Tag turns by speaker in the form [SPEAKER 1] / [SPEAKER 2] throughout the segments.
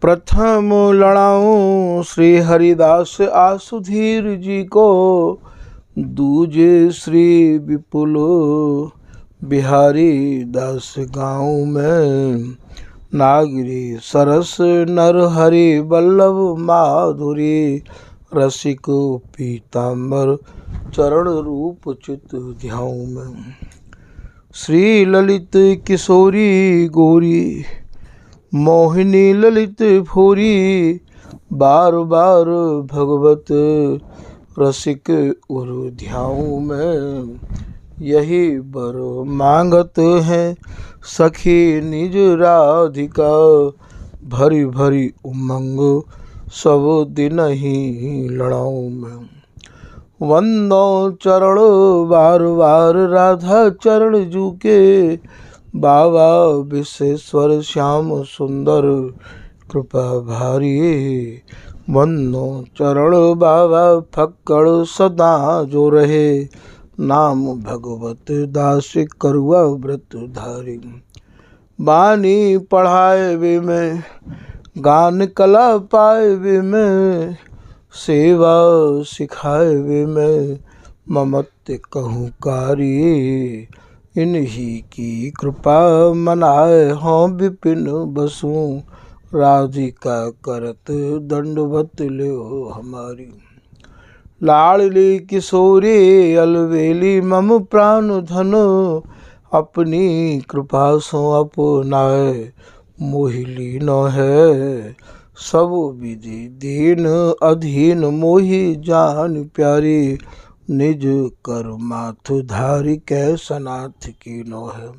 [SPEAKER 1] प्रथम लड़ाऊं श्री हरिदास आसुधीर जी को, दूजे श्री विपुल बिहारी दास गाँव में। नागरी सरस नर हरि वल्लभ माधुरी, रसिक पीताम्बर चरण रूप चित ध्याऊ में। श्री ललित किशोरी गोरी, मोहिनी ललित भूरी, बार बार भगवत रसिक उर ध्याऊ में। यही बर मांगत है सखी निज राधिका, भरी भरी उमंग सब दिन ही लड़ाऊ में। वंदो चरण बार बार राधा चरण जूके, बाबा विश्वेश्वर श्याम सुंदर कृपा भारी। वंदो चरण बाबा फक्कड़ सदा जो रहे, नाम भगवत दास करुआ व्रत धारी। बानी पढ़ाए वे में, गान कला पाए वे में, सेवा सिखाए वे में, ममत्व कहूँ कारी। इन्हीं की कृपा मनाए हों विपिन बसु, राधिका करत दंडवत ले हमारी। लाडली किशोरी अलवेली मम प्राण धन, अपनी कृपा सो अपनाए मोहिली न है। सब विधि दीन अधीन मोहि जान प्यारी, निज कर माथ धारी कै सनाथ की नो है।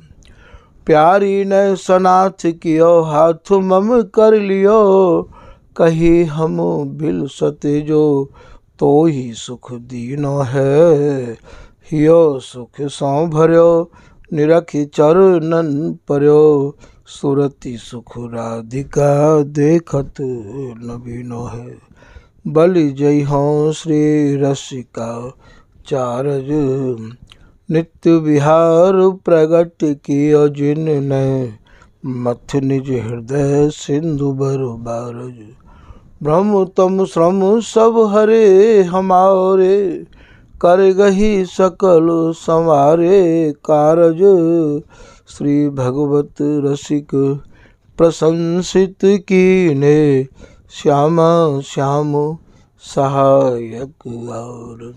[SPEAKER 1] प्यारी ने सनाथ कियो हाथ मम कर लियो, कही हम बिल सते जो तो ही सुख दीनो है। हियो सुख सौ भर्यो निरखि चरणन पर्यो, सुरति सुख राधिका देखत नबीनो है। बलि जय हो श्री रसिका चारज, नित्य विहार प्रगट कियो जिनने, मथ निज हृदय सिंधु बर बारज। ब्रह्म तम श्रम सब हरे हमारे, कर गही सकल संवारे कारज। श्री भगवत रसिक प्रशंसित कीने, श्यामा श्याम सहायक और।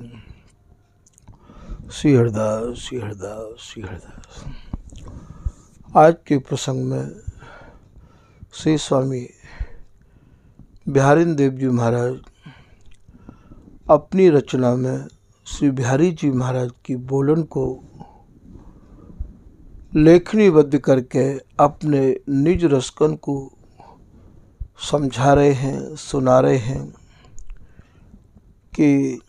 [SPEAKER 1] श्री हरदास श्री हरदास श्री हरदास। आज के प्रसंग में श्री स्वामी बिहारिन देव जी महाराज अपनी रचना में श्री बिहारी जी महाराज की बोलन को लेखनीबद्ध करके अपने निज रसकन को समझा रहे हैं, सुना रहे हैं कि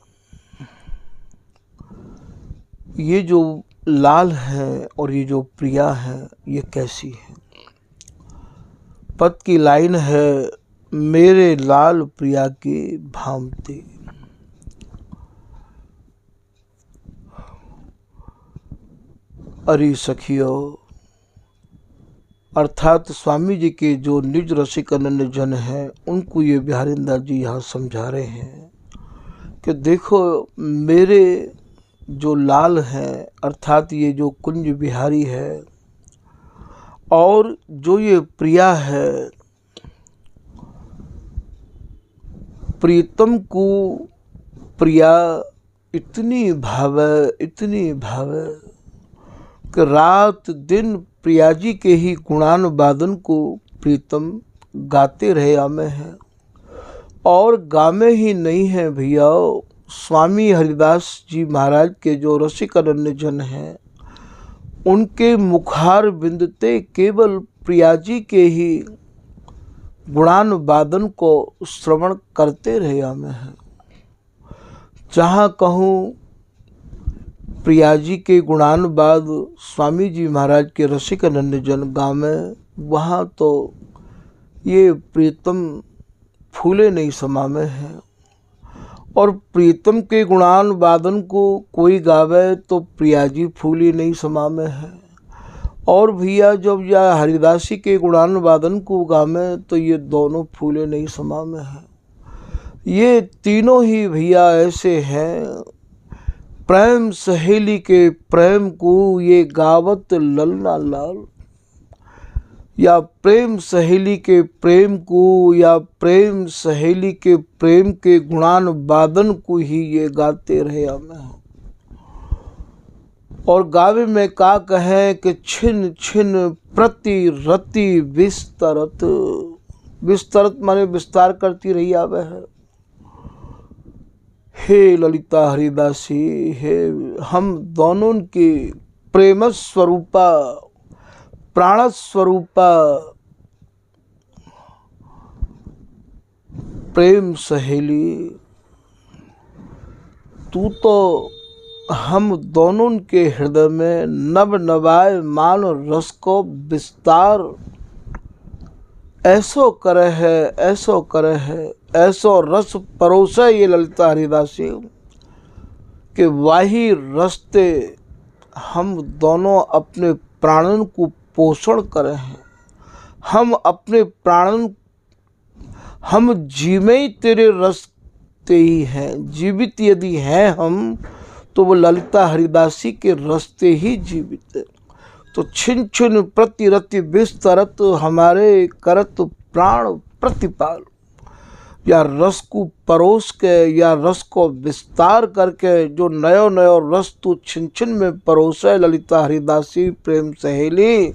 [SPEAKER 1] ये जो लाल है और ये जो प्रिया है ये कैसी है। पद की लाइन है, मेरे लाल प्रिया की भांति। अरे सखियों, अर्थात स्वामी जी के जो निज रसिक अनन्य जन हैं उनको ये बिहारिंदास जी यहाँ समझा रहे हैं कि देखो मेरे जो लाल हैं, अर्थात ये जो कुंज बिहारी है, और जो ये प्रिया है, प्रीतम को प्रिया इतनी भावे कि रात दिन प्रिया जी के ही गुणान वादन को प्रीतम गाते रहे आमे हैं। और गामे ही नहीं है भैया, स्वामी हरिदास जी महाराज के जो रसिक अनन्य जन हैं उनके मुखार बिंदते केवल प्रिया जी के ही गुणान वादन को श्रवण करते रहे आमे हैं। जहाँ कहूँ प्रिया जी के गुणान बाद स्वामी जी महाराज के रसिक अनन्य जन गावे, वहाँ तो ये प्रीतम फूले नहीं समामे हैं। और प्रीतम के गुणान वादन को कोई गावे तो प्रिया जी फूली नहीं समामे हैं। और भैया जब यह हरिदासी के गुणानुवादन को गावे तो ये दोनों फूले नहीं समा में हैं। ये तीनों ही भैया ऐसे हैं, प्रेम सहेली के प्रेम को ये गावत ललना लाल, या प्रेम सहेली के प्रेम को, या प्रेम सहेली के प्रेम के गुणानुवादन को ही ये गाते रहे हमें। और गावे में का कहें कि छिन छिन प्रति रति विस्तरत, विस्तरत माने विस्तार करती रही आवे है। हे ललिता हरिदासी, हे हम दोनों की प्रेम स्वरूपा, प्राण स्वरूपा प्रेम सहेली, तू तो हम दोनों के हृदय में नव नवाय मान रस को विस्तार ऐसो करे है, ऐसो करे है, ऐसो रस परोसे ये ललिता हरिदासी कि वाही रस्ते हम दोनों अपने प्राणन को पोषण करे हैं। हम अपने प्राणन, हम जीवे ही तेरे रस्ते ही हैं। जीवित यदि हैं हम तो वो ललिता हरिदासी के रास्ते ही जीवित है। तो छिन छिन प्रति रति विस्तरत हमारे करत प्राण प्रतिपाल, या रस को परोस के, या रस को विस्तार करके जो नयो नयो रस तू छिन छिन में परोसे ललिता हरिदासी प्रेम सहेली,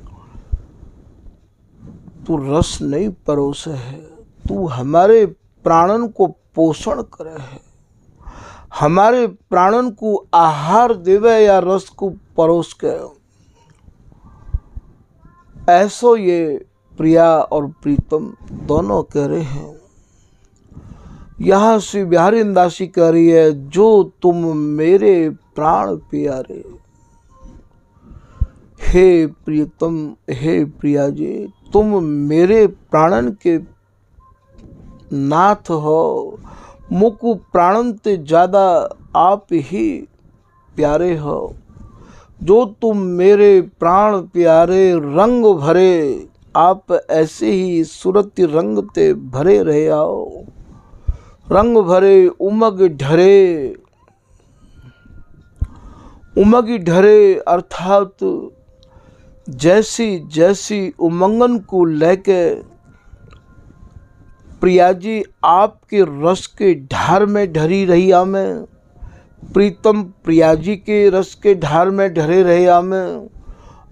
[SPEAKER 1] तू रस नहीं परोसे है, तू हमारे प्राणन को पोषण करे है, हमारे प्राणन को आहार देवे या रस को परोस के। ऐसो ये प्रिया और प्रीतम दोनों कह रहे हैं। यहाँ श्री बिहारी दासी कह रही है, जो तुम मेरे प्राण प्यारे, हे प्रियतम, हे प्रिया जी, तुम मेरे प्राणन के नाथ हो, मुकु प्राणन ते ज़्यादा आप ही प्यारे हो। जो तुम मेरे प्राण प्यारे, रंग भरे आप ऐसे ही सुरति रंग ते भरे रहे आओ, रंग भरे उमग ढरे, उमग ढरे अर्थात जैसी जैसी उमंगन को लेके प्रिया जी आपके रस के धार में ढरी रही आमें, प्रीतम प्रिया जी के रस के धार में ढरे रहे आमें।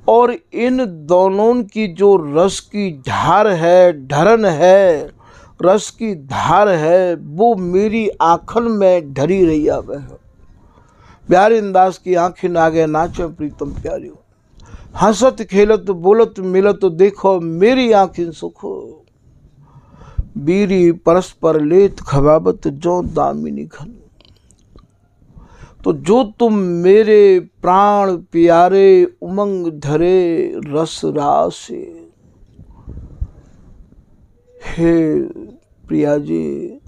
[SPEAKER 1] और इन दोनों की जो रस की धार है, ढरन है, रस की धार है, वो मेरी आँखन में ढरी रही आवे है। बिहारी दास की आँखें नागे नाचे प्रीतम प्यारी, हंसत खेलत बोलत मिलत देखो मेरी आँखें सुखो, बीरी परस्पर लेत खवाबत जो दामिनी घन। तो जो तुम मेरे प्राण प्यारे, उमंग धरे रस रासे, हे प्रिया जी,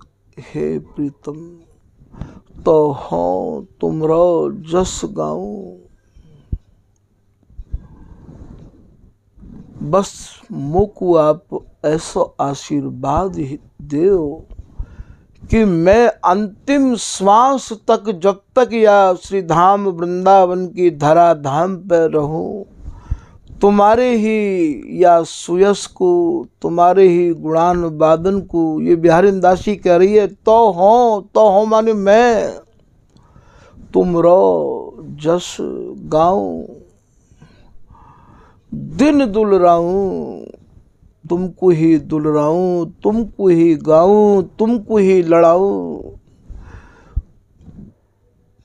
[SPEAKER 1] हे प्रीतम, तो हो तुमरो जस गाऊं। बस मोको आप ऐसा आशीर्वाद ही दो कि मैं अंतिम श्वास तक, जब तक या श्री धाम वृंदावन की धरा धाम पर रहूं, तुम्हारे ही या सुयस को, तुम्हारे ही गुणानुवादन को। ये बिहारी दासी कह रही है, तो हो माने मैं तुमरो जस गाऊं, दिन दुलराऊं, तुमको ही दुलराऊं, तुमको ही गाऊं, तुमको ही लड़ाऊं।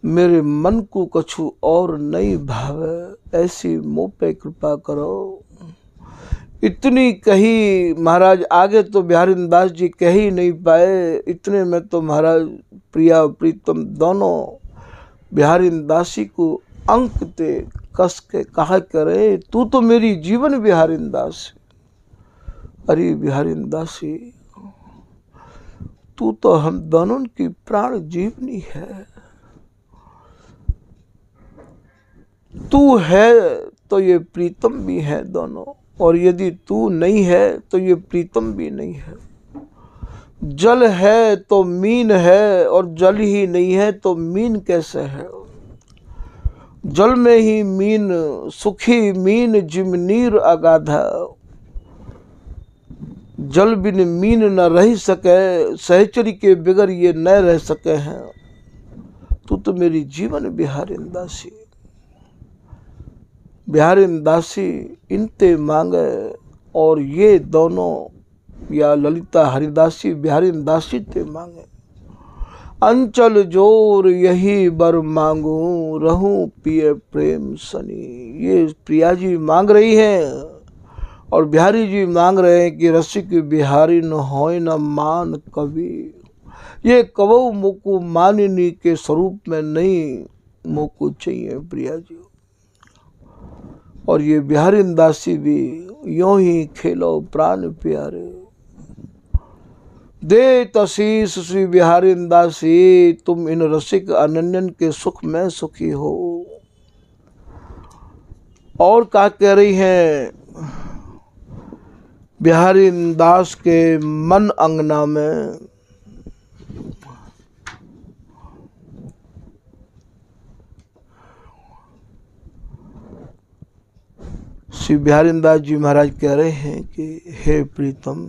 [SPEAKER 1] मेरे मन को कछु और नहीं भावे, ऐसी मुँह पे कृपा करो। इतनी कही महाराज, आगे तो बिहारी दास जी कह ही नहीं पाए। इतने में तो महाराज प्रिया प्रीतम दोनों बिहारी दासी को अंक ते कस के कहा करे, तू तो मेरी जीवन बिहारी दास। अरे बिहारी दासी, तू तो हम दोनों की प्राण जीवनी है। तू है तो ये प्रीतम भी है दोनों, और यदि तू नहीं है तो ये प्रीतम भी नहीं है। जल है तो मीन है, और जल ही नहीं है तो मीन कैसे है। जल में ही मीन, सुखी मीन जिम नीर अगाधा। जल बिन मीन न रह सके, सहचरी के बिगर ये न रह सके हैं। तू तो मेरी जीवन बिहारिन दासी, बिहारिन दासी इनते मांगे। और ये दोनों, या ललिता हरिदासी बिहारिन दासी ते मांगे। अंचल जोर यही बर मांगू, रहूं पिए प्रेम सनी। ये प्रिया जी मांग रही हैं और बिहारी जी मांग रहे हैं कि रसिक बिहारी न होय न मान कभी। ये कबो मोको मानिनी के स्वरूप में नहीं, मोको चाहिए प्रिया जी। और ये बिहारी दासी भी यूं ही खेलो प्राण प्यारे। दे तशीस श्री बिहारी दासी, तुम इन रसिक अनन्यन के सुख में सुखी हो। और क्या कह रही हैं बिहारी दास के मन अंगना में। श्री बिहारी दास जी महाराज कह रहे हैं कि हे प्रीतम,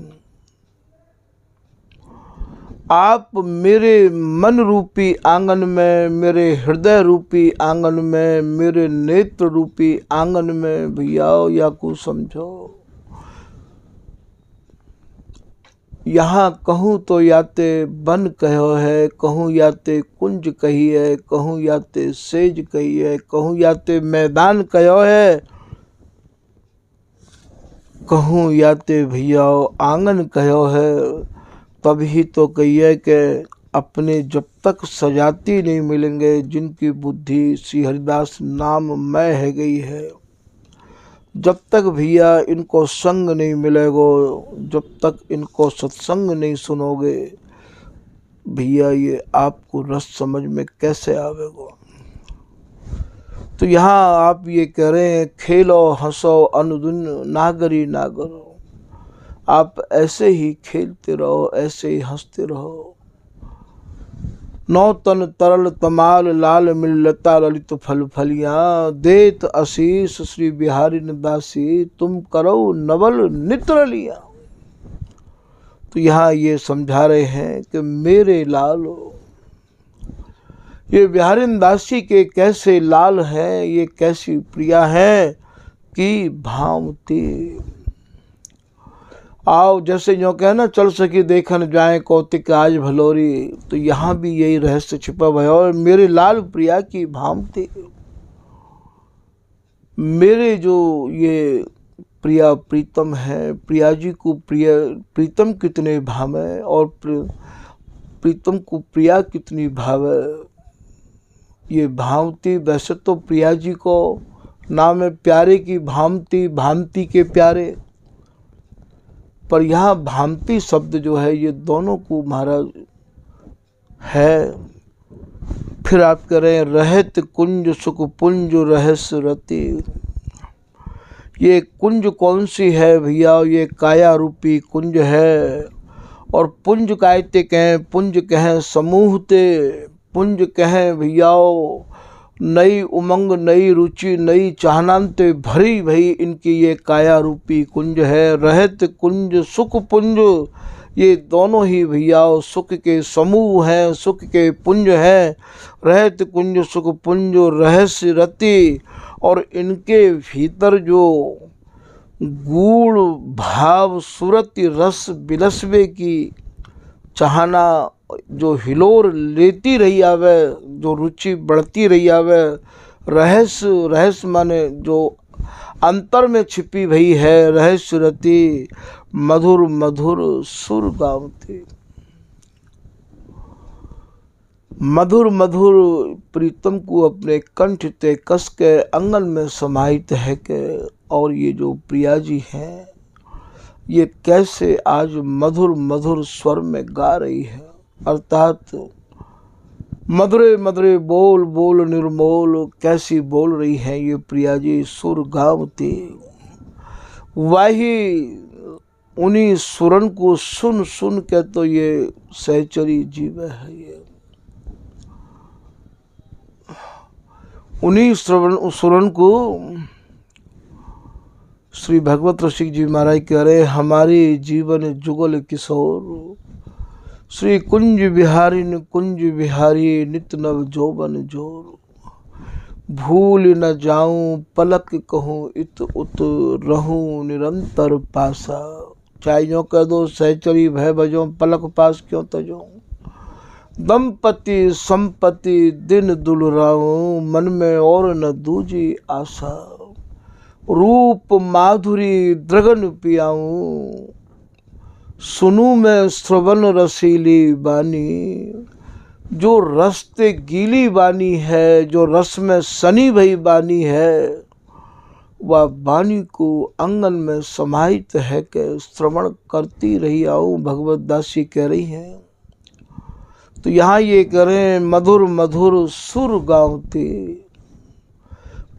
[SPEAKER 1] आप मेरे मन रूपी आंगन में, मेरे हृदय रूपी आंगन में, मेरे नेत्र रूपी आंगन में भैया या कुछ समझो। यहाँ कहूँ तो याते बन कहो है, कहूँ याते कुंज कही है, कहूँ याते सेज कही है, कहूँ याते मैदान कहो है, कहूँ याते भैया आंगन कहो है। तभी तो कहिए कि अपने जब तक सजाती नहीं मिलेंगे जिनकी बुद्धि श्री हरिदास नाम में है गई है, जब तक भैया इनको संग नहीं मिलेगो, जब तक इनको सत्संग नहीं सुनोगे भैया, ये आपको रस समझ में कैसे आवेगो। तो यहाँ आप ये कह रहे हैं खेलो हंसो अनुदिन नागरी नागरो। आप ऐसे ही खेलते रहो, ऐसे ही हंसते रहो। नौ तन तरल तमाल लाल मिलता ललित फल फलियाँ, देत आशीष श्री बिहारी दासी, तुम करो नवल नित्र लिया। तो यहाँ ये समझा रहे हैं कि मेरे लालो, ये बिहारी दासी के कैसे लाल हैं, ये कैसी प्रिया हैं कि भावती। आओ जैसे जो कहना चल सकी देखन जाए कौतिक आज भलोरी, तो यहाँ भी यही रहस्य छिपा हुआ है। और मेरे लाल प्रिया की भामती, मेरे जो ये प्रिया प्रीतम है, प्रिया जी को प्रीतम कितने भावे और प्रीतम को प्रिया कितनी भावे। ये भामती, वैसे तो प्रिया जी को नाम है प्यारे की भामती, भामती के प्यारे, पर यहाँ भामती शब्द जो है ये दोनों को महाराज है। फिर आप कह रहे हैं रहत कुंज सुख पुंज रहस्य रति। ये कुंज कौन सी है भैया, ये काया रूपी कुंज है। और पुंज कायते कहें, पुंज कहें समूह ते, पुंज कहें भैया नई उमंग, नई रुचि, नई चाहनांते भरी भई इनकी ये काया रूपी कुंज है। रहत कुंज सुख पुंज, ये दोनों ही भैया सुख के समूह हैं, सुख के पुंज हैं। रहत कुंज सुख पुंज रहस्य रति, और इनके भीतर जो गूढ़ भाव सुरति रस बिलसवे की चाहना जो हिलोर लेती रही आवे, जो रुचि बढ़ती रही आवे, रहस्य, रहस्य माने जो अंतर में छिपी भई है, रहस्य रति मधुर मधुर सुर गावती। मधुर मधुर प्रीतम को अपने कंठ ते कस के अंगन में समाहित है के। और ये जो प्रिया जी हैं ये कैसे आज मधुर मधुर स्वर में गा रही है, अर्थात मधुरे मधुरे बोल बोल निर्मोल, कैसी बोल रही हैं ये प्रिया जी सुर गावती। वही उन्हीं सुरन को सुन सुन के तो ये सहचरी जीवे है। ये उन्हीं सुरन को श्री भगवत रसिक जी महाराज कह रहे, हमारी जीवन जुगल किशोर, श्री कुंज बिहारी न कुंज बिहारी, नित नव जोबन जोर। भूल न जाऊं पलक कहूँ, इत उत रहूं निरंतर पासा। चाहे जो कह दो सहचरी भय बजो, पलक पास क्यों तजो। दंपति संपत्ति दिन दुलराऊं, मन में और न दूजी आशा। रूप माधुरी द्रगन पियाऊं, सुनूं मैं श्रवण रसीली बानी। जो रस्ते गीली बानी है, जो रस में सनी भई बानी है, वह बानी को आंगन में समाहित है के श्रवण करती रही आऊं, भगवत दासी कह रही हैं। तो यहाँ ये करें मधुर मधुर सुर गावती।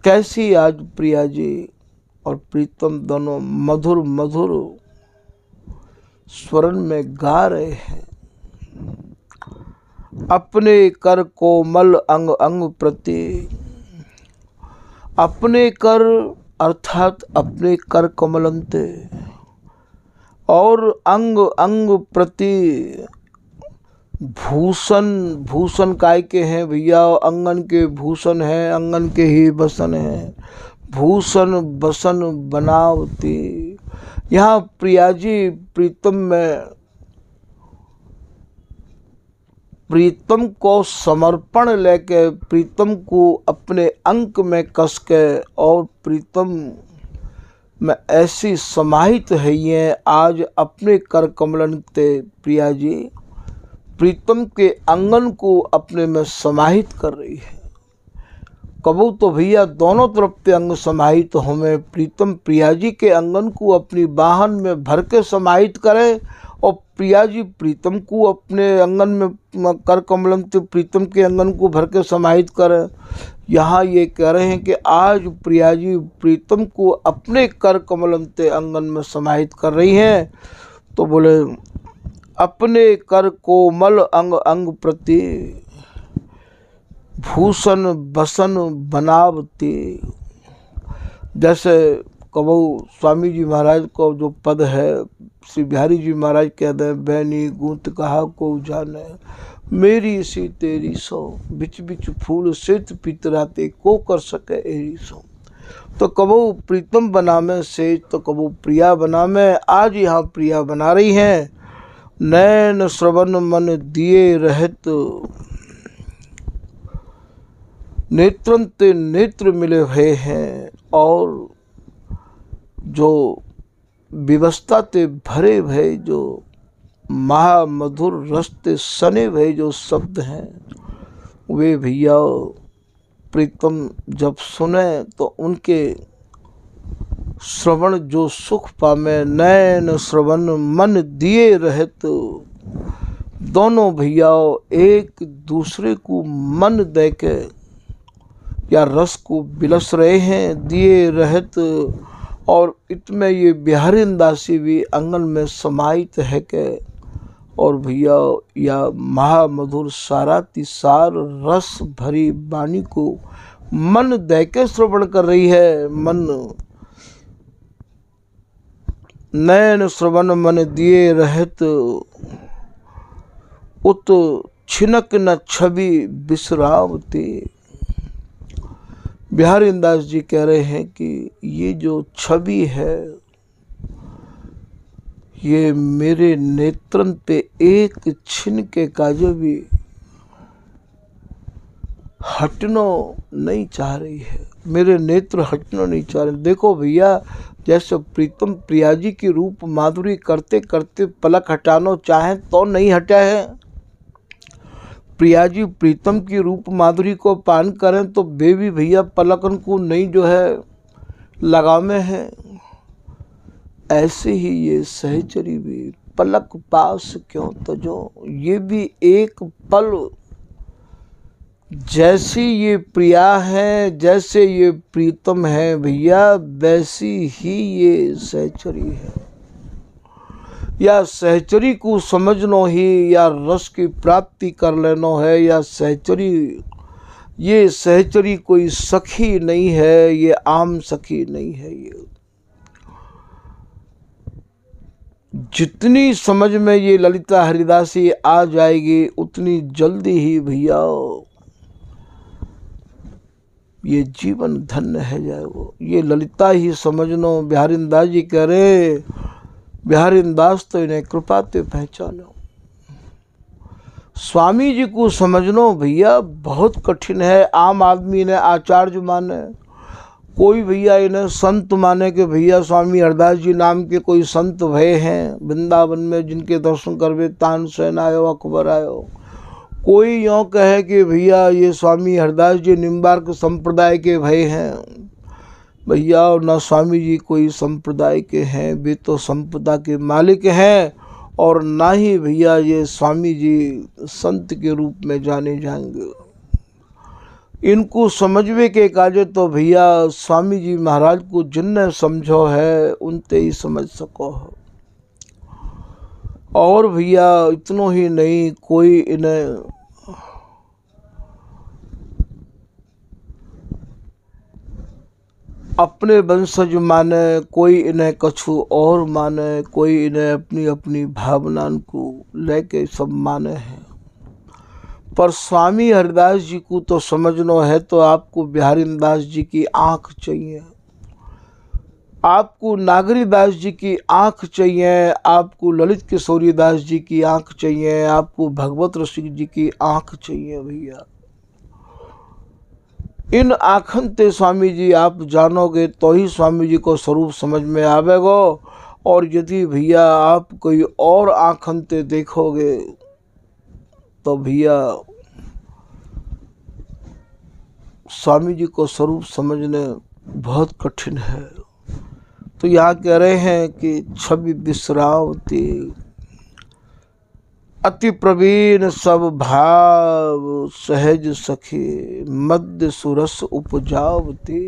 [SPEAKER 1] कैसी आज प्रिया जी और प्रीतम दोनों मधुर मधुर स्वरण में गा रहे हैं। अपने कर कोमल अंग अंग प्रति, अपने कर अर्थात अपने कर कमलंते, और अंग अंग प्रति भूषण। भूषण काय के हैं भैया, अंगन के भूषण हैं, अंगन के ही बसन हैं। भूषण बसन बनावती। यहाँ प्रिया जी प्रीतम में प्रीतम को समर्पण लेके, प्रीतम को अपने अंक में कस के, और प्रीतम में ऐसी समाहित है ये आज अपने कर कमलन ते प्रिया जी प्रीतम के अंगन को अपने में समाहित कर रही है। कबू तो भैया दोनों तरफ के अंग समाहित हों, प्रीतम प्रिया जी के अंगन को अपनी बाहन में भर के समाहित करें, और प्रिया जी प्रीतम को अपने अंगन में कर कमलम से प्रीतम के अंगन को भर के समाहित करें। यहाँ ये कह रहे हैं कि आज प्रिया जी प्रीतम को अपने कर कमलम से अंगन में समाहित कर रही हैं। तो बोले अपने कर कोमल अंग अंग प्रति, भूषण बसन बनावती। जैसे कबू स्वामी जी महाराज को जो पद है, श्री बिहारी जी महाराज कहते हैं, बैनी गूंत कहा को जाने, मेरी सी तेरी सो, बिच बिच फूल सित पितराते को कर सके एरी सो। तो कबू प्रीतम बनामे से, तो कबू प्रिया बनामे। आज यहाँ प्रिया बना रही हैं। नैन श्रवण मन दिए रहत, नेत्रन ते नेत्र मिले हुए हैं, और जो विवस्था ते भरे भय, जो महामधुर रस्ते सने भय जो शब्द हैं, वे भैया प्रीतम जब सुने तो उनके श्रवण जो सुख पामे। नैन श्रवण मन दिए रहत, दोनों भैया एक दूसरे को मन दे के या रस को बिलस रहे हैं, दिए रहत। और इतने ये बिहारी दासी भी आंगन में समाहित है के, और भैया या महामधुर साराती सार रस भरी वाणी को मन दे के श्रवण कर रही है। मन नैन श्रवण मन दिए रहत, उत छिनक न छवि बिसरावती। बिहारी दास जी कह रहे हैं कि ये जो छवि है, ये मेरे नेत्रन पे एक छिन के काजो भी हटनो नहीं चाह रही है। मेरे नेत्र हटनो नहीं चाह रहे। देखो भैया, जैसे प्रीतम प्रिया जी की रूप माधुरी करते करते पलक हटानो चाहें तो नहीं हटा है। प्रिया जी प्रीतम की रूप माधुरी को पान करें तो वे भी भैया पलकन को नहीं जो है लगाव में है। ऐसे ही ये सहचरी भी पलक पास क्यों तजो, ये भी एक पल जैसी ये प्रिया है, जैसे ये प्रीतम है भैया, वैसी ही ये सहचरी है। या सहचरी को समझनो ही या रस की प्राप्ति कर लेनो है, या सहचरी, ये सहचरी कोई सखी नहीं है, ये आम सखी नहीं है। ये जितनी समझ में ये ललिता हरिदासी आ जाएगी उतनी जल्दी ही भैया ये जीवन धन्य है जाएगो। ये ललिता ही समझनो। बिहारीदास जी कह रहे, बिहारीदास तो इन्हें कृपा ते पहचानो। स्वामी जी को समझनो भैया बहुत कठिन है। आम आदमी ने आचार्य माने, कोई भैया इन्हें संत माने कि भैया स्वामी हरदास जी नाम के कोई संत भय हैं वृंदावन में, जिनके दर्शन करवे तानसेन आयो, अकबर आयो। कोई यों कहे कि भैया ये स्वामी हरदास जी निम्बार्क संप्रदाय के भय हैं। भैया ना स्वामी जी कोई संप्रदाय के हैं, वे तो संपदा के मालिक हैं, और ना ही भैया ये स्वामी जी संत के रूप में जाने जाएंगे। इनको समझवे के काजे तो भैया स्वामी जी महाराज को जिनने समझो है उनते ही समझ सको हो। और भैया इतनो ही नहीं, कोई इन्हें अपने वंशज माने, कोई इन्हें कछु और माने, कोई इन्हें अपनी अपनी भावना को लेके सब माने हैं। पर स्वामी हरिदास जी को तो समझना है तो आपको बिहारीदास जी की आंख चाहिए, आपको नागरीदास जी की आंख चाहिए, आपको ललित किशोरीदास जी की आंख चाहिए, आपको भगवत रसिक जी की आंख चाहिए। भैया इन आँखन ते स्वामी जी आप जानोगे तो ही स्वामी जी को स्वरूप समझ में आवेगो। और यदि भैया आप कोई और आँखन ते देखोगे तो भैया स्वामी जी को स्वरूप समझने बहुत कठिन है। तो यहाँ कह रहे हैं कि छवि विश्रावती अति प्रवीण सब भाव सहज सखी मध्य सुरस उपजावती।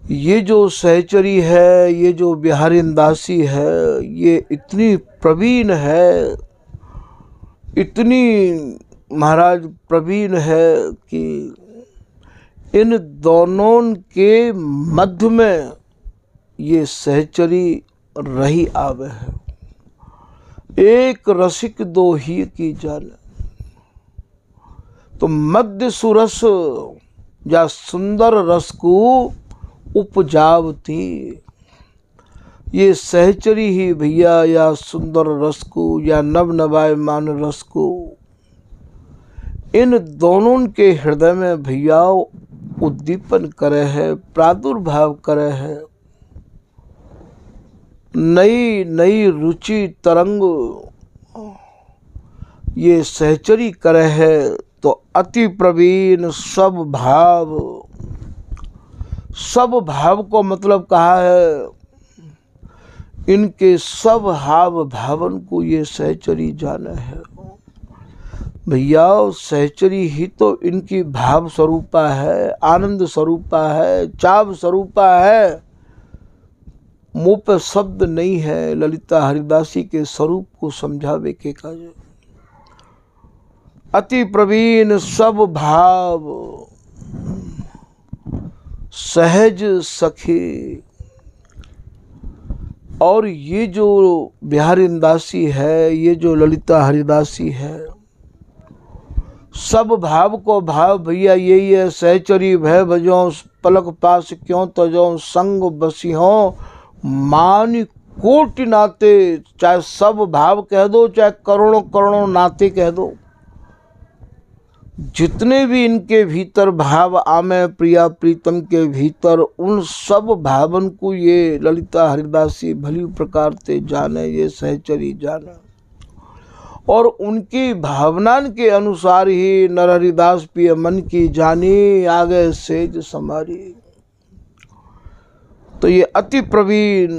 [SPEAKER 1] ये जो सहचरी है, ये जो बिहारीदासी है, ये इतनी प्रवीण है, इतनी महाराज प्रवीण है कि इन दोनों के मध्य में ये सहचरी रही आवे है। एक रसिक दो ही की जान, तो मध्य सुरस या सुंदर रस को उपजावती। ये सहचरी ही भैया या सुंदर रस को या नव नवायमान रस को इन दोनों के हृदय में भैया उद्दीपन करे है, प्रादुर्भाव करे है। नई नई रुचि तरंग ये सहचरी करे है। तो अति प्रवीण सब भाव, सब भाव को मतलब कहा है इनके सब हाव भावन को ये सहचरी जाने है। भैया सहचरी ही तो इनकी भाव स्वरूपा है, आनंद स्वरूपा है, चाव स्वरूपा है। मुँह पे शब्द नहीं है ललिता हरिदासी के स्वरूप को समझावे के काज। अति प्रवीण सब भाव सहज सखी। और ये जो बिहारीदासी है, ये जो ललिता हरिदासी है, सब भाव को भाव भैया यही है। सहचरी भय भजो पलक पास क्यों तजो संग बसी हो मान कोटि नाते। चाहे सब भाव कह दो, चाहे करोड़ों करोड़ों नाते कह दो, जितने भी इनके भीतर भाव आमे प्रिया प्रीतम के भीतर, उन सब भावन को ये ललिता हरिदासी भली प्रकार से जाने, ये सहचरी जाने। और उनकी भावना के अनुसार ही नर हरिदास पिय मन की जानी, आगे सेज समारी। तो ये अति प्रवीण,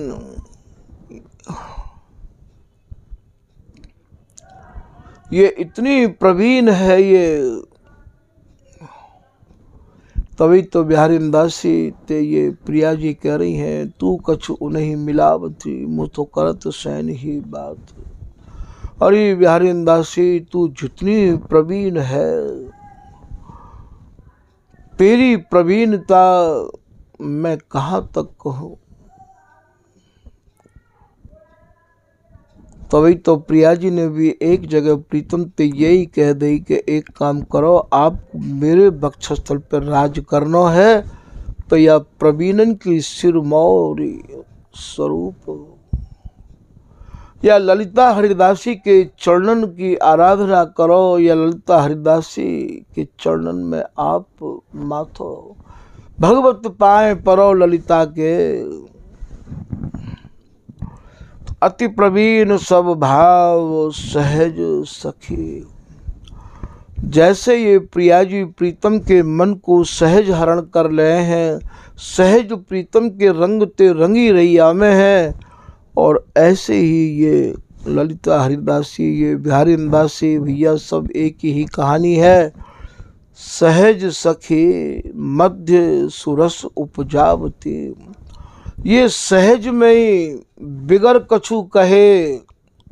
[SPEAKER 1] ये इतनी प्रवीण है ये। तभी तो बिहारी दासी ते ये प्रिया जी कह रही हैं, तू कछु उन्हीं मिलावती मुँह तो करत सैन ही बात। अरे बिहारी दासी तू जितनी प्रवीण है, तेरी प्रवीणता मैं कहाँ तक कहूँ। तभी तो प्रिया जी ने भी एक जगह प्रीतम ते यही कह दी कि एक काम करो, आप मेरे वक्षस्थल पर राज करना है तो या प्रवीणन की सिरमौरी स्वरूप या ललिता हरिदासी के चरणन की आराधना करो, या ललिता हरिदासी के चरणन में आप माथो भगवत पाए परो ललिता के। अति प्रवीण सब भाव सहज सखी। जैसे ये प्रिया जी प्रीतम के मन को सहज हरण कर ले हैं, सहज प्रीतम के रंग ते रंगी रैया में है, और ऐसे ही ये ललिता हरिदासी, ये बिहारी दासी भैया सब एक ही कहानी है। सहज सखी मध्य सुरस उपजावती। ये सहज में ही बिगर कछु कहे,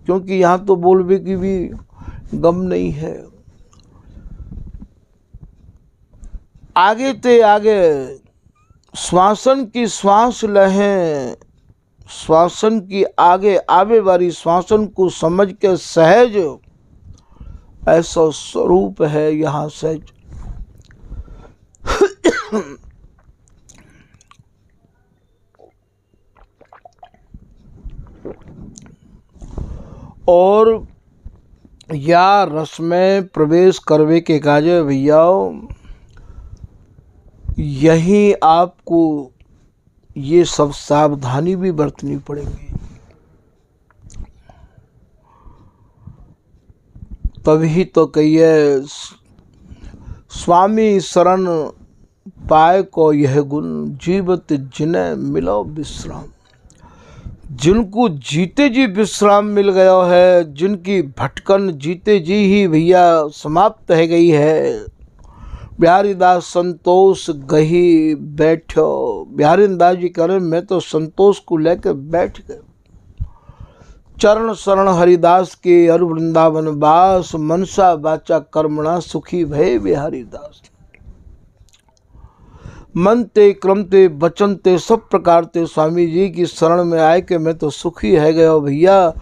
[SPEAKER 1] क्योंकि यहाँ तो बोलबे की भी गम नहीं है। आगे ते आगे श्वासन की श्वास लहें, श्वासन की आगे आवे वाली श्वासन को समझ के सहज, ऐसा स्वरूप है यहाँ सहज। और या रस में प्रवेश करवे के काजे भैया, यही आपको ये सब सावधानी भी बरतनी पड़ेगी। तभी तो कहिए स्वामी शरण पाए को यह गुण, जीवत जिन्हें मिलो विश्राम। जिनको जीते जी विश्राम मिल गया है, जिनकी भटकन जीते जी ही भैया समाप्त है गई है। बिहारी दास संतोष गही बैठो। बिहारी दास जी कह रहे मैं तो संतोष को लेकर बैठ गए। चरण शरण हरिदास के अरु वृंदावन वास, मनसा वाचा कर्मणा सुखी भय बिहारी दास। मन ते क्रम ते वचन ते सब प्रकार ते स्वामी जी की शरण में आए कि मैं तो सुखी है गया भैया।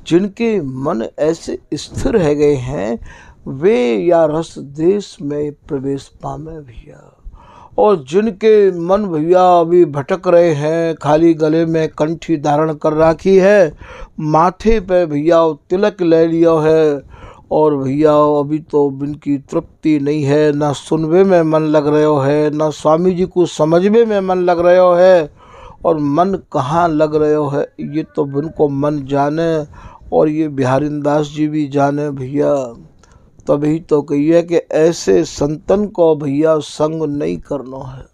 [SPEAKER 1] जिनके मन ऐसे स्थिर है गए हैं, वे या रस देश में प्रवेश पामे भैया। और जिनके मन भैया अभी भटक रहे हैं, खाली गले में कंठी धारण कर रखी है, माथे पे भैया तिलक ले लिया है, और भैया अभी तो इनकी तृप्ति नहीं है, ना सुनवे में मन लग रहा है, ना स्वामी जी को समझवे में मन लग रहा है। और मन कहाँ लग रहा है ये तो इनको मन जाने, और ये बिहारी दास जी भी जाने भैया। तभी तो कहिए कि ऐसे संतन को भैया संग नहीं करना है,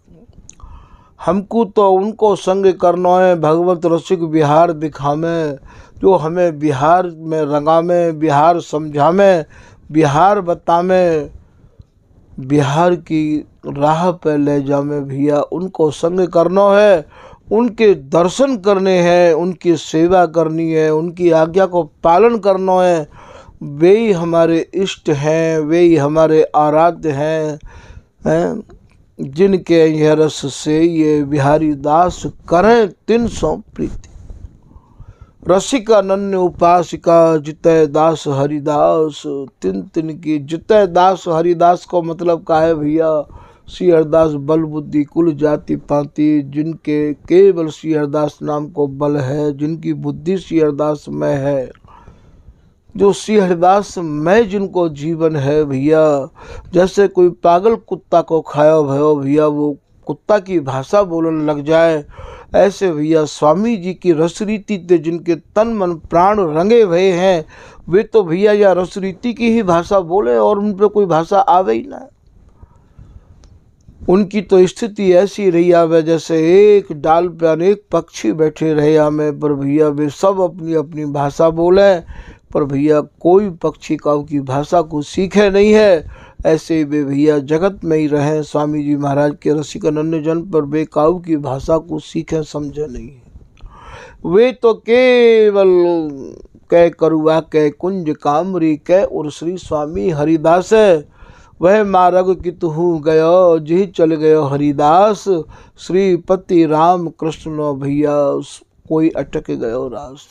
[SPEAKER 1] हमको तो उनको संग करना है। भगवत रसिक बिहार दिखावे, जो हमें बिहार में रंगावे, बिहार समझावे, बिहार बतावे, बिहार की राह पे ले जावे भैया। उनको संग करना है, उनके दर्शन करने हैं, उनकी सेवा करनी है, उनकी आज्ञा को पालन करना है। वे ही हमारे इष्ट हैं, वे ही हमारे आराध्य हैं, जिनके यह रस से ये बिहारी दास करें 300 प्रीति। रसिका नन्य उपासिका जितय दास हरिदास, तिन तिन की। जितय दास हरिदास को मतलब का है भैया, श्री हरिदास बल बुद्धि कुल जाति पाति, जिनके केवल श्री हरिदास नाम को बल है, जिनकी बुद्धि श्री हरिदास में है, जो श्री हरिदास में जिनको जीवन है भैया। जैसे कोई पागल कुत्ता को खाया भयो भैया, वो कुत्ता की भाषा बोलने लग जाए, ऐसे भैया स्वामी जी की रस रीति ते जिनके तन मन प्राण रंगे हुए हैं, वे तो भैया या रस रीति की ही भाषा बोले, और उन पर कोई भाषा आवे ही ना। उनकी तो स्थिति ऐसी रही आवे जैसे एक डाल पे अनेक पक्षी बैठे रहे आमे, पर भैया वे सब अपनी अपनी भाषा बोले। पर भैया कोई पक्षी काऊ की भाषा को सीखे नहीं है, ऐसे वे भैया जगत में ही रहें। स्वामी जी महाराज के रसिक अनन्य जन पर वे काऊ की भाषा को सीखे समझे नहीं है। वे तो केवल कै करुआ कै कुंज कामरी कै उर्श्री स्वामी हरिदास है। वह मार्ग कि तुहू गयो जी चल गयो हरिदास। श्रीपति राम कृष्ण भैया कोई अटक गयो रास।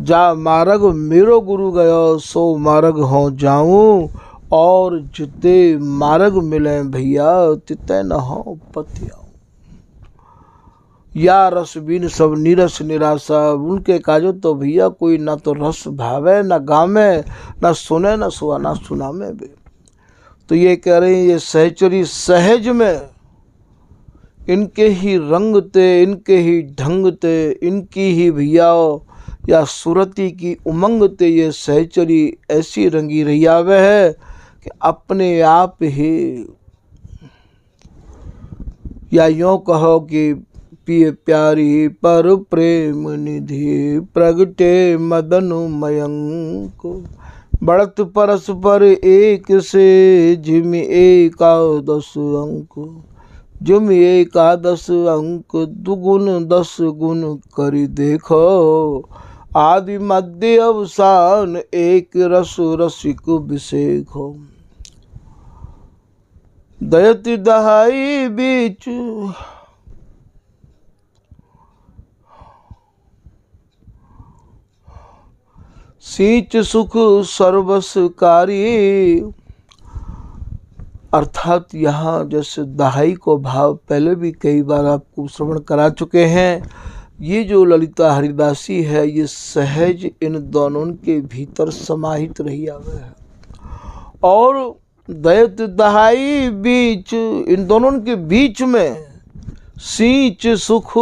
[SPEAKER 1] जा मार्ग मेरो गुरु गयो सो मार्ग हो जाऊं, और जिते मार्ग मिले भैया तिते न हो पतिया। या रस बिन सब नीरस निराशा, उनके काजो तो भैया कोई ना तो रस भावे न गावे, न सुने न सुआ न सुनामे बे। तो ये कह रहे हैं ये सहचरी सहज में इनके ही रंग ते, इनके ही ढंग ते, इनकी ही भैया या सुरती की उमंग ते ये सहचरी ऐसी रंगी रही आवे है कि अपने आप ही, या यूँ कहो कि पिय प्यारी पर प्रेम निधि प्रगटे मदन मयंक। बढ़त परस्पर एक से जिम एकादश अंक। जिम एकादश अंक दुगुन 10 गुण करि देखो। आदि मध्य अवसान एक रस रसिक विषेखो। दयति दहाई बीच सींच सुख सर्वसकारी। अर्थात यहाँ जैसे दहाई को भाव पहले भी कई बार आपको श्रवण करा चुके हैं। ये जो ललिता हरिदासी है ये सहज इन दोनों के भीतर समाहित रही आवे है। और दैत दहाई बीच, इन दोनों के बीच में सींच सुख,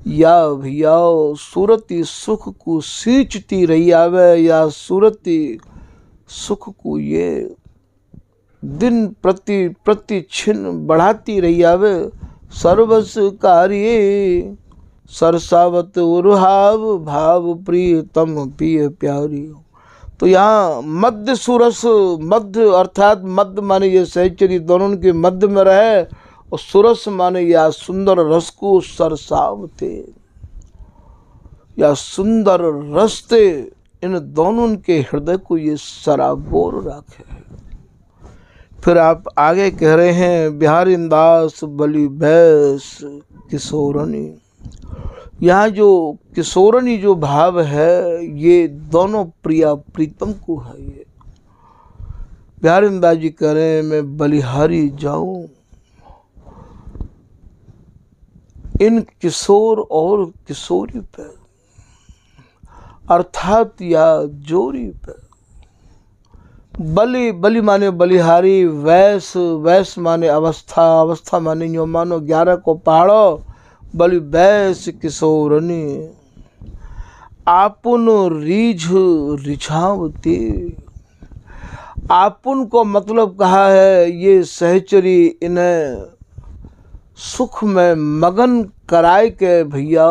[SPEAKER 1] या भैया सूरती सुख को सींचती रही आवे, या सूरती सुख को ये दिन प्रति क्षण बढ़ाती रही आवे। सर्वस कार्य सरसावत उर्हाव भाव प्रियतम पिय प्यारी। तो यहाँ मध्य सुरस, मध्य अर्थात मध्य माने ये सहचरी दोनों के मध्य में रहे, और सुरस माने या सुंदर रस को सरसावते या सुंदर रस्ते, इन दोनों के हृदय को ये सराबोर रखे। फिर आप आगे कह रहे हैं बिहारी दास बलि बैस किशोरनी। यहाँ जो किशोरनी जो भाव है ये दोनों प्रिया प्रीतम को है। ये बिहारी दास जी कह रहे हैं मैं बलिहारी जाऊं इन किशोर और किशोरी पे, अर्थात या जोरी पे। बलि बलि माने बलिहारी, वैस वैस माने अवस्था, अवस्था माने यो मानो 11 को पहाड़ो। बलि बैस किशोरनी आपुन रीझ रिझावती। आपुन को मतलब कहा है ये सहचरी इन्हें सुख में मगन कराए के भैया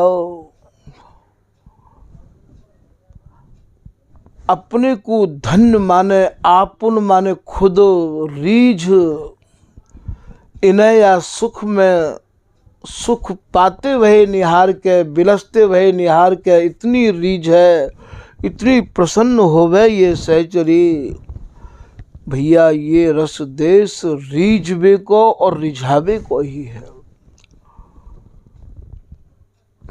[SPEAKER 1] अपने को धन्य माने, आपुन माने खुद, रीझ इन्हें या सुख में सुख पाते वही निहार के, बिलसते वही निहार के इतनी रीझ है, इतनी प्रसन्न होवे ये सहचरी भैया। ये रस देश रीझवे को और रिझावे को ही है।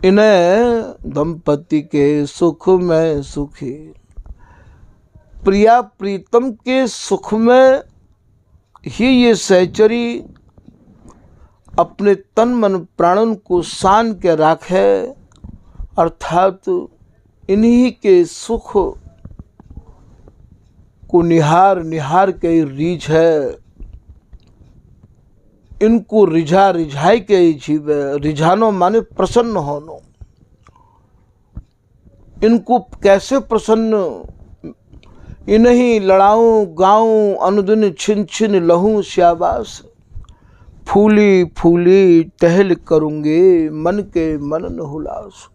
[SPEAKER 1] इन्हें दंपति के सुख में सुखी, प्रिया प्रीतम के सुख में ही ये सहचरी अपने तन मन प्राणन को सान के राखे, अर्थात इन्हीं के सुख को निहार निहार के रीझ है। इनको रिझा रिझाई के जीवे, रिझानो माने प्रसन्न होनो। इनको कैसे प्रसन्न, इन्हीं लड़ाऊं गाऊं अनुदिन छिन छिन लहूं श्याबास। फूली फूली टहल करूंगे मन के मनन हुलास।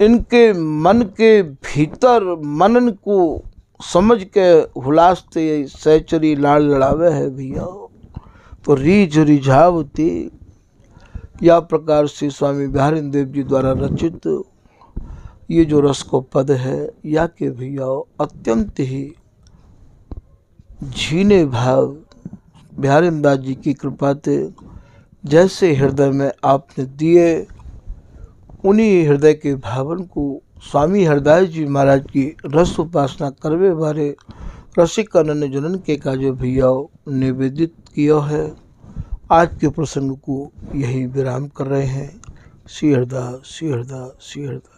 [SPEAKER 1] इनके मन के भीतर मनन को समझ के हुलासते सहचरी लाड़ लड़ावे है भैया। तो रीझ रिझावती या प्रकार से स्वामी बिहारिंद्र देव जी द्वारा रचित ये जो रस को पद है या के भैया अत्यंत ही झीने भाव बिहारिंद्र दास जी की कृपा से जैसे हृदय में आपने दिए उन्हीं हृदय के भावन को स्वामी हरदास जी महाराज की रस उपासना करवे बारे रसिक अनन्य जनन के काजे भैया निवेदित किया है। आज के प्रसंग को यही विराम कर रहे हैं। श्री हरदास, श्री हरदास, श्री हरदास।